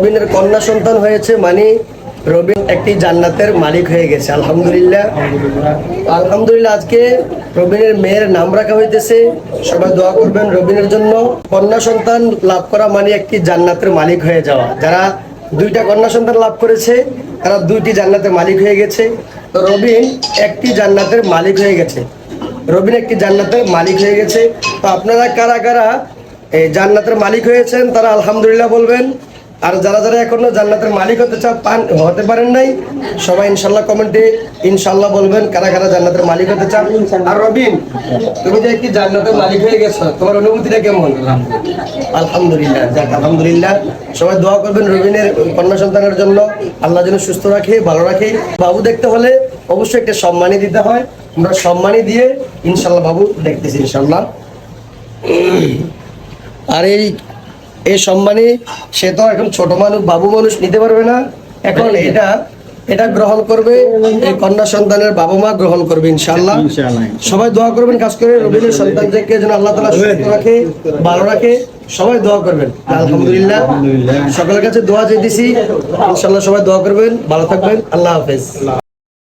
রবিনের কন্যা সন্তান হয়েছে, মানে রবিন একটি জান্নাতের মালিক হয়ে গেছে। আলহামদুলিল্লাহ, আলহামদুলিল্লাহ। আজকে রবিনের মেয়ের নাম রাখা হইতেছে, সবাই দোয়া করবেন রবিনের জন্য। কন্যা সন্তান লাভ করা মানে একটি জান্নাতের মালিক হয়ে যাওয়া। যারা দুইটা কন্যা সন্তান লাভ করেছে তারা দুইটি জান্নাতের মালিক হয়ে গেছে। তো রবিন একটি জান্নাতের মালিক হয়ে গেছে, রবিন একটি জান্নাতের মালিক হয়ে গেছে। তো আপনারা কারা কারা এই জান্নাতের মালিক হয়েছেন তারা আলহামদুলিল্লাহ বলবেন। আর যারা যারা এখনো জান্নাতের মালিক হতে পারেন নাই, সবাই ইনশাল্লাহ কমেন্টে ইনশাল্লাহ বলবেন কারা কারা জান্নাতের মালিক হতে চান। আর রবিন, তুমি যে একটি জান্নাতের মালিক হয়ে গেছো, তোমার অনুভূতিটা কেমন? আলহামদুলিল্লাহ, যাক আলহামদুলিল্লাহ। সবাই দোয়া করবেন রবিনের কন্যা সন্তানের জন্য, আল্লাহ যেন সুস্থ রাখে, ভালো রাখে। বাবু দেখতে হলে অবশ্যই একটা সম্মানী দিতে হয়, আমরা সম্মানী দিয়ে ইনশাল্লাহ বাবু দেখতেছি ইনশাল্লাহ। আর এই সম্মানী সে তো এখন ছোট মানুষ, বাবু মানুষ নিতে পারবে না। এখন এটা গ্রহণ করবে এই কন্যা সন্তানের বাবা মা গ্রহণ করবে ইনশাআল্লাহ। সবাই দোয়া করবেন, কাজ করে রবিনের সন্তানকে যেন আল্লাহ তাআলা সুস্থ রাখে, ভালো রাখে। সবাই দোয়া করবেন। আলহামদুলিল্লাহ, সকলের কাছে দোয়া চাইতেছি ইনশাআল্লাহ। সবাই দোয়া করবেন, ভালো থাকবেন। আল্লাহ হাফেজ।